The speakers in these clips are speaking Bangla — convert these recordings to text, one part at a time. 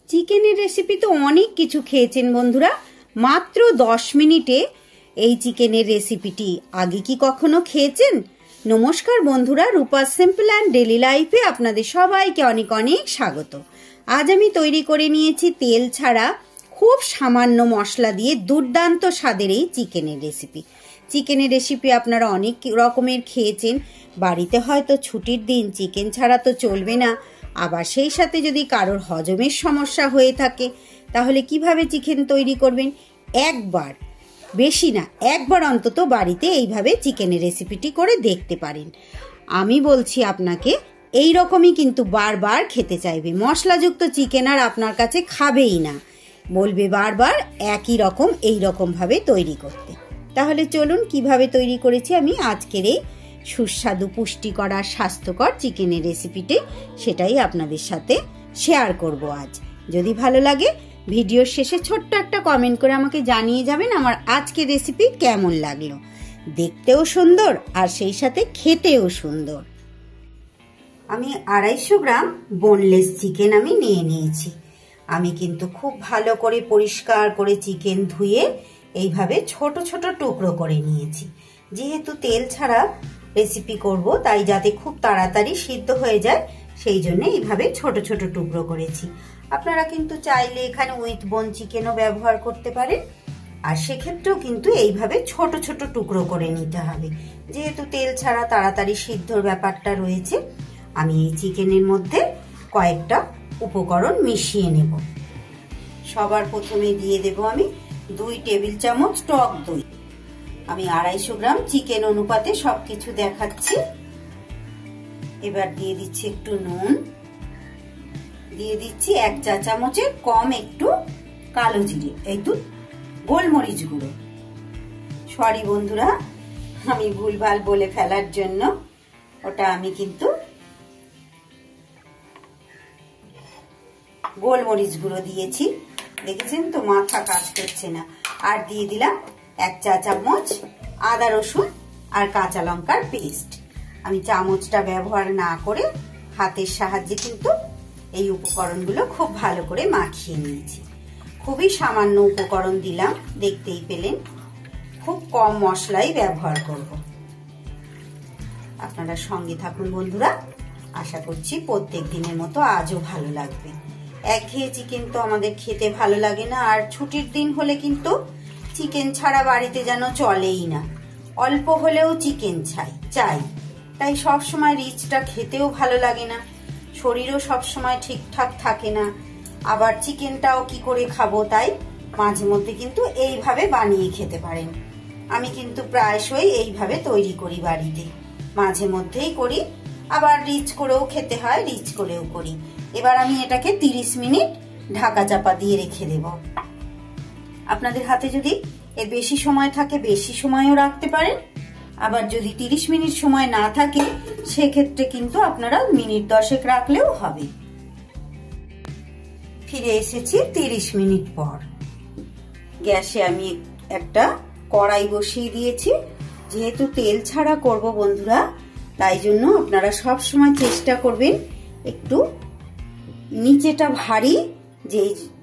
চিকেনের রেসিপি তো অনেক কিছু খেয়েছেন বন্ধুরা, মাত্র 10 মিনিটে এই চিকেনের রেসিপিটি আগে কি কখনো খেয়েছেন? নমস্কার বন্ধুরা, রূপা সিম্পল অ্যান্ড ডেলি লাইফে আপনাদের সবাইকে অনেক অনেক স্বাগত। আজ আমি তৈরি করে নিয়েছি তেল ছাড়া খুব সামান্য মশলা দিয়ে দুর্দান্ত স্বাদের এই চিকেনের রেসিপি। চিকেনের রেসিপি আপনারা অনেক রকমের খেয়েছেন, বাড়িতে হয়তো ছুটির দিন চিকেন ছাড়া তো চলবে না, আবার সেই সাথে যদি কারোর হজমের সমস্যা হয়ে থাকে তাহলে কিভাবে চিকেন তৈরি করবেন? একবার, বেশি না, একবার অন্তত বাড়িতে এইভাবে চিকেনের রেসিপিটি করে দেখতে পারেন। আমি বলছি আপনাকে, এই রকমই কিন্তু বারবার খেতে চাইবে। মশলাযুক্ত চিকেন আর আপনার কাছে খাবেই না, বলবে বারবার একই রকম এই রকমভাবে তৈরি করতে। তাহলে চলুন কিভাবে তৈরি করেছি আমি আজকের এই সুস্বাদু পুষ্টিকর আর স্বাস্থ্যকর চিকেনের রেসিপিটি, সেটাই আপনাদের সাথে শেয়ার করব আজ। যদি ভালো লাগে ভিডিওর শেষে ছোট্ট একটা কমেন্ট করে আমাকে জানিয়ে যাবেন আমার আজকের রেসিপি কেমন লাগলো। দেখতেও সুন্দর আর সেই সাথে খেতেও সুন্দর। আমি 250 গ্রাম বোনলেস চিকেন আমি নিয়ে নিয়েছি। আমি কিন্তু খুব ভালো করে পরিষ্কার করে চিকেন ধুয়ে এইভাবে ছোট ছোট টুকরো করে নিয়েছি। যেহেতু তেল ছাড়া রেসিপি করব, তাই যাতে খুব তাড়াতাড়ি সিদ্ধ হয়ে যায় সেই জন্য এইভাবে ছোট ছোট টুকরো করেছি। আপনারা কিন্তু চাইলে এখানে উইথ বোন চিকেনও ব্যবহার করতে পারেন, আর সেক্ষেত্রেও কিন্তু এইভাবে ছোট ছোট টুকরো করে নিতে হবে। যেহেতু তেল ছাড়া তাড়াতাড়ি সিদ্ধর ব্যাপারটা রয়েছে, আমি এই চিকেনের মধ্যে কয়েকটা উপকরণ মিশিয়ে নেব। সবার প্রথমে দিয়ে দেব আমি 2 টেবিল চামচ টক দই। আমি 250 গ্রাম চিকেন অনুপাতে সবকিছু দেখাচ্ছি। এবার দিয়ে দিচ্ছি একটু নুন, দিয়ে দিচ্ছি 1 চা চামচের কম একটু কালো জিরে, একটু গোলমরিচ গুঁড়ো। সরি বন্ধুরা, আমি ভুলভাল বলে ফেলার জন্য ওটা আমি কিন্তু গোলমরিচ গুঁড়ো দিয়েছি, দেখেছেন তো, মাথা কাজ করছে না। আর দিয়ে দিলাম 1 চা চামচ আদা রসুন আর কাঁচা লঙ্কার পেস্ট। আমি চামচটা ব্যবহার না করে হাতের সাহায্যে কিন্তু এই উপকরণগুলো খুব ভালো করে মাখিয়ে নিয়েছি। খুবই সামান্য উপকরণ দিলাম, দেখতেই পেলেন। খুব কম মশলাই ব্যবহার করব। আপনারা সঙ্গে থাকুন বন্ধুরা, আশা করছি প্রত্যেক দিনের মতো আজও ভালো লাগবে। একঘেয়ে চিকেন তো আমাদের খেতে ভালো লাগে না, আর ছুটির দিন হলে কিন্তু চিকেন ছাড়া বাড়িতে যেন চলেই না। অল্প হলেও চিকেন চাই, তাই সব সময় রিচটা খেতেও ভালো লাগে না, শরীরও সব সময় ঠিকঠাক থাকে না। আবার চিকেনটাও কি করে খাবো, তাই মাঝে মধ্যে কিন্তু এইভাবে বানিয়ে খেতে পারেন। আমি কিন্তু প্রায়শই এইভাবে তৈরি করি বাড়িতে, মাঝে মধ্যেই করি, আবার রিচ করেও খেতে হয়, রিচ করেও করি। এবার আমি এটাকে 30 মিনিট ঢাকা চাপা দিয়ে রেখে দেব। আপনাদের হাতে যদি এর বেশি সময় থাকে বেশি সময়ও রাখতে পারেন, আবার যদি 30 মিনিট সময় না থাকে সেক্ষেত্রে কিন্তু আপনারা মিনিট 10 রাখলেও হবে। ফিরে এসেছি 30 মিনিট পর। গ্যাসে আমি একটা কড়াই বসিয়ে দিয়েছি। যেহেতু তেল ছাড়া করব বন্ধুরা, তাই জন্য আপনারা সব সময় চেষ্টা করবেন একটু নিচেটা ভারী,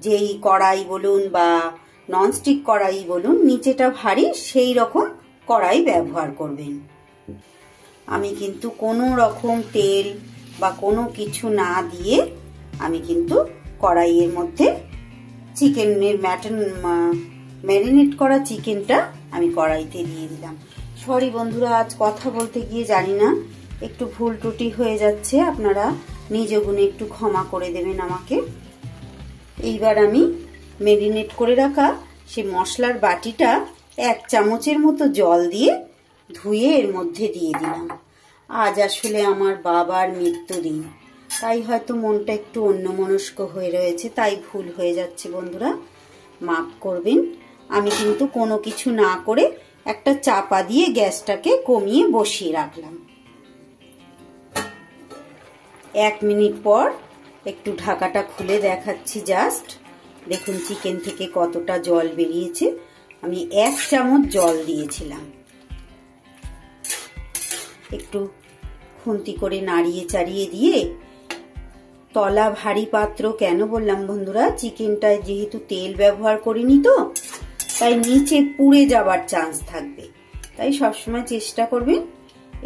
যেই কড়াই বলুন বা ননস্টিক কড়াই বলুন, নিচেটা ভারী সেই রকম কড়াই ব্যবহার করবেন। আমি কিন্তু কোনো রকম তেল বা কোনো কিছু না দিয়ে আমি কিন্তু কড়াইয়ের মধ্যে চিকেনের ম্যারিনেট করা চিকেনটা আমি কড়াইতে দিয়ে দিলাম। সরি বন্ধুরা, আজ কথা বলতে গিয়ে জানি না একটু ভুল ত্রুটি হয়ে যাচ্ছে, আপনারা নিজ গুণে একটু ক্ষমা করে দেবেন আমাকে। এইবার আমি ম্যারিনেট করে রাখা সেই মশলার বাটিটা 1 চামচের মতো জল দিয়ে ধুয়ে এর মধ্যে দিয়ে দিলাম। আজ আসলে আমার বাবার মৃত্যুদিন, তাই হয়তো মনটা একটু অন্যমনস্ক হয়ে রয়েছে, তাই ভুল হয়ে যাচ্ছে বন্ধুরা, মাফ করবেন। আমি কিন্তু কোনো কিছু না করে একটা চাপা দিয়ে গ্যাসটাকে কমিয়ে বসিয়ে রাখলাম। 1 মিনিট পর একটু ঢাকাটা খুলে দেখাচ্ছি। জাস্ট দেখুন চিকেন থেকে কতটা জল বেরিয়েছে। আমি 1 চামচ জল দিয়েছিলাম। একটু খুন্তি করে নাড়িয়ে চাড়িয়ে দিয়ে তলা ভারী পাত্র কেন বললাম বন্ধুরা, চিকেনটায় যেহেতু তেল ব্যবহার করিনি তো, তাই নিচে পুড়ে যাবার চান্স থাকবে। তাই সবসময় চেষ্টা করবেন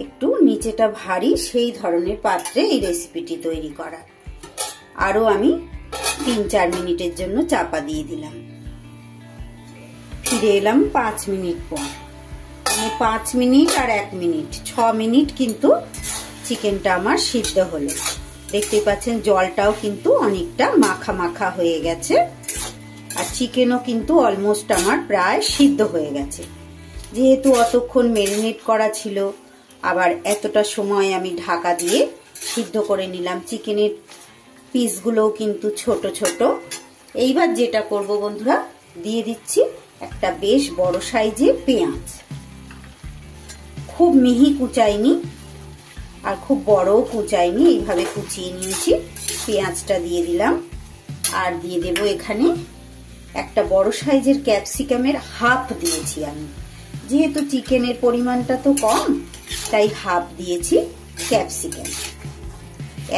একটু নিচেটা ভারী সেই ধরনের পাত্রে এই রেসিপিটি তৈরি করার। আরো আমি 3-4 মিনিটের জন্য চাপা দিয়ে দিলাম। ফিরে এলাম 5 মিনিট পর। 5 মিনিট আর 1 মিনিট, 6 মিনিট কিন্তু চিকেনটা আমার সিদ্ধ হলো। দেখতেই পাচ্ছেন জলটাও কিন্তু অনেকটা মাখা মাখা হয়ে গেছে, আর চিকেনও কিন্তু অলমোস্ট আমার প্রায় সিদ্ধ হয়ে গেছে। যেহেতু অতক্ষণ ম্যারিনেট করা ছিল, আবার এতটা সময় আমি ঢাকা দিয়ে সিদ্ধ করে নিলাম। চিকেনের পিসগুলোও কিন্তু ছোট ছোট। এইবার যেটা করব বন্ধুরা, দিয়ে দিচ্ছি একটা বেশ বড় সাইজের পেঁয়াজ। খুব মিহি কুচাইনি আর খুব বড়ও কুচাইনি, এইভাবে কুচিয়ে নিয়েছি। পেঁয়াজটা দিয়ে দিলাম, আর দিয়ে দেব এখানে একটা বড় সাইজের ক্যাপসিকামের হাফ দিয়েছি আমি। যেহেতু চিকেনের পরিমাণটা তো কম, তাই হাফ দিয়েছি ক্যাপসিকাম।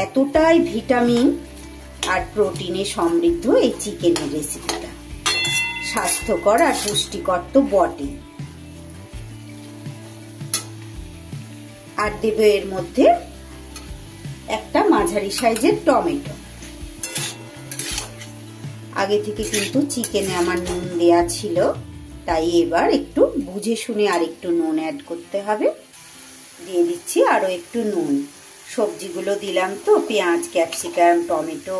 এতটাই ভিটামিন আর প্রোটিনে সমৃদ্ধ এই চিকেনের রেসিপিটা, স্বাস্থ্যকর আর পুষ্টিকর তো বটে। আর দেব এর মধ্যে একটা মাঝারি সাইজের টমেটো। আগে থেকে কিন্তু চিকেনে আমার নুন দেয়া ছিল, তাই এবার একটু বুঝে শুনে আর একটু নুন অ্যাড করতে হবে। দিয়ে দিচ্ছি আরো একটু নুন। সবজিগুলো দিলাম তো, পেঁয়াজ, ক্যাপসিকাম, টমেটো,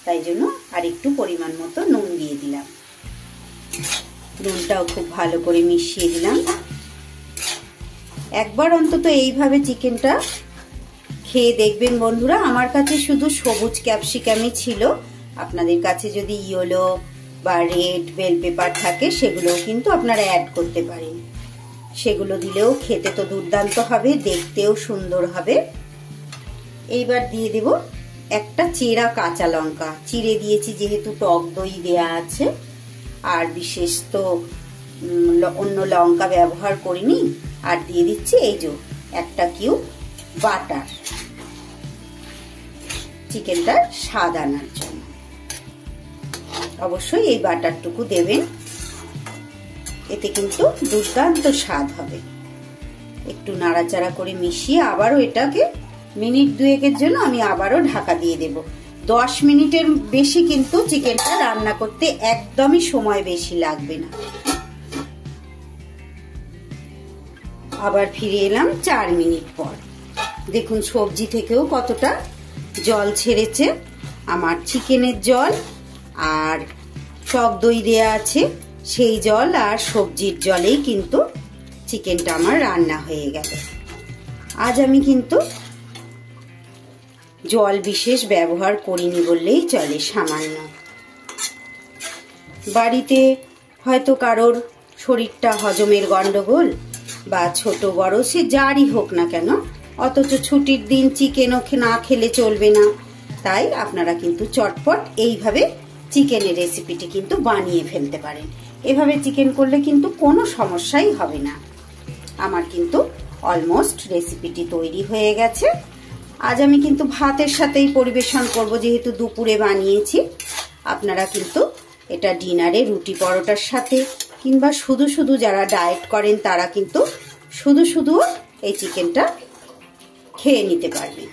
তাই জন্য আর একটু পরিমাণ মতো নুন দিয়ে দিলাম। নুনটাও খুব ভালো করে মিশিয়ে দিলাম। একবার অন্তত এইভাবে চিকেনটা খেয়ে দেখবেন বন্ধুরা। আমার কাছে শুধু সবুজ ক্যাপসিকামই ছিল, আপনাদের কাছে যদি ইয়েলো বা রেড বেল পেপার থাকে সেগুলোও কিন্তু আপনারা অ্যাড করতে পারেন। সেগুলো দিলেও খেতে তো দুর্দান্ত হবে, দেখতেও সুন্দর হবে। এইবার দিয়ে দেব একটা চেরা কাঁচা লঙ্কা, চিড়ে দিয়েছি যেহেতু টক দই দেয়া আছে, আর বিশেষ তো অন্য লঙ্কা ব্যবহার করিনি। আর দিয়ে দিচ্ছি এই যে একটা কিউব বাটার, চিকেনটার স্বাদ আনার জন্য। অবশ্যই এই বাটারটুকু দেবেন, এতে কিন্তু দুর্দান্ত স্বাদ হবে। একটু নাড়াচাড়া করে মিশিয়ে আবারও এটাকে মিনিট 2-এর জন্য আমি আবারও ঢাকা দিয়ে দেব। 10 মিনিটের বেশি কিন্তু চিকেনটা রান্না করতে একদমই সময় বেশি লাগবে না। আবার ফিরে এলাম 4 মিনিট পর। দেখুন সবজি থেকেও কতটা জল ছেড়েছে। আমার চিকেনের জল আর টক দই দেয়া আছে, সেই জল আর সবজির জলেই কিন্তু চিকেনটা আমার রান্না হয়ে গেল। আজ আমি কিন্তু জল বিশেষ ব্যবহার করিনি বললেই চলে, সামান্য। বাড়িতে হয়তো কারোর শরীরটা হজমের গন্ডগোল বা ছোট বড় সে যারই হোক না কেন, অথচ ছুটির দিন চিকেনও না খেলে চলবে না। তাই আপনারা কিন্তু চটপট এইভাবে চিকেনের রেসিপিটি কিন্তু বানিয়ে ফেলতে পারেন। এভাবে চিকেন করলে কিন্তু কোনো সমস্যাই হবে না। আমার কিন্তু অলমোস্ট রেসিপিটি তৈরি হয়ে গেছে। আজ আমি কিন্তু ভাতের সাথেই পরিবেশন করব, যেহেতু দুপুরে বানিয়েছি। আপনারা কিন্তু এটা ডিনারে রুটি পরোটার সাথে, কিংবা শুধু শুধু যারা ডায়েট করেন তারা কিন্তু শুধু শুধু এই চিকেনটা খেয়ে নিতে পারবেন।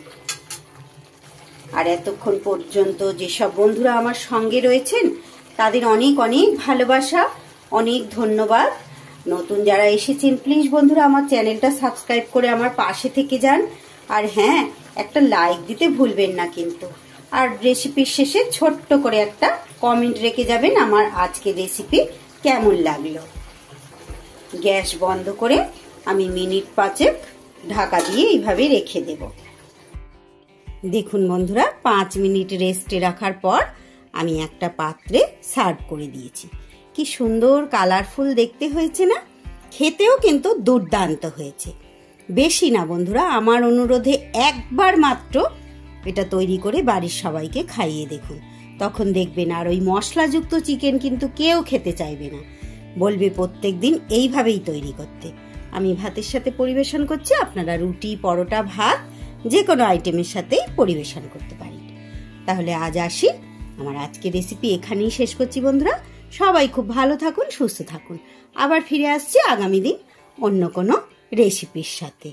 আর এতক্ষণ পর্যন্ত যেসব বন্ধুরা আমার সঙ্গে রয়েছেন তাদের অনেক অনেক ভালোবাসা, অনেক ধন্যবাদ। নতুন যারা এসেছেন প্লিজ বন্ধুরা আমার চ্যানেলটা সাবস্ক্রাইব করে আমার পাশে থেকে যান। আর হ্যাঁ, একটা লাইক দিতে ভুলবেন না কিন্তু। আর রেসিপির শেষে ছোট্ট করে একটা কমেন্ট রেখে যাবেন আমার আজকের রেসিপি কেমন লাগলো। গ্যাস বন্ধ করে আমি মিনিট 5 ঢাকা দিয়ে এইভাবে রেখে দেব। দেখুন বন্ধুরা 5 মিনিট রেস্টে রাখার পর আমি একটা পাত্রে সার্ভ করে দিয়েছি। কি সুন্দর কালারফুল দেখতে হয়েছে না? খেতেও কিন্তু দুর্দান্ত হয়েছে। বেশি না বন্ধুরা, আমার অনুরোধে একবার মাত্র এটা তৈরি করে বাড়ির সবাইকে খাইয়ে দেখুন। তখন দেখবেন আর ওই মশলাযুক্ত চিকেন কিন্তু কেউ খেতে চাইবে না, বলবে প্রত্যেকদিন এইভাবেই তৈরি করতে। আমি ভাতের সাথে পরিবেশন করছি, আপনারা রুটি, পরোটা, ভাত যে কোনো আইটেমের সাথেই পরিবেশন করতে পারেন। তাহলে আজ আসি, আমার আজকের রেসিপি এখানেই শেষ করছি বন্ধুরা। সবাই খুব ভালো থাকুন, সুস্থ থাকুন। আবার ফিরে আসছি আগামী দিন অন্য কোনো রেসিপির সাথে।